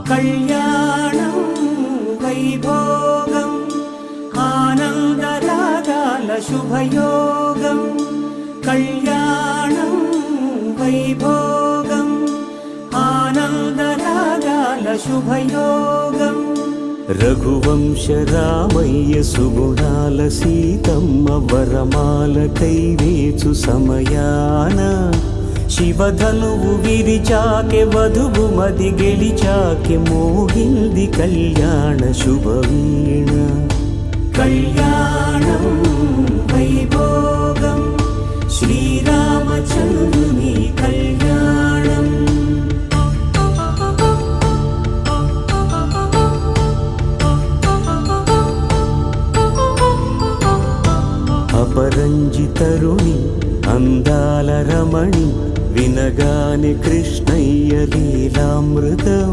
కళ్యాణం వైభోగం ఆనందరాగాల శుభయోగం. కళ్యాణం వైభోగం ఆనందరాగాల శుభయోగం. రఘువంశ రామయ్య సుగుణాల సీతమ్మ వరమాల కైవేచు సమయాన శివధనువు విరిచాకె వధువు మది గెలిచాకె మోగింది కళ్యాణ శుభవీణ. కళ్యాణం వైభోగం శ్రీరామచంద్రుని కళ్యాణం. అపరంజి తరుణి అందాల రమణి వినగానే కృష్ణయ్య లీలామృతం.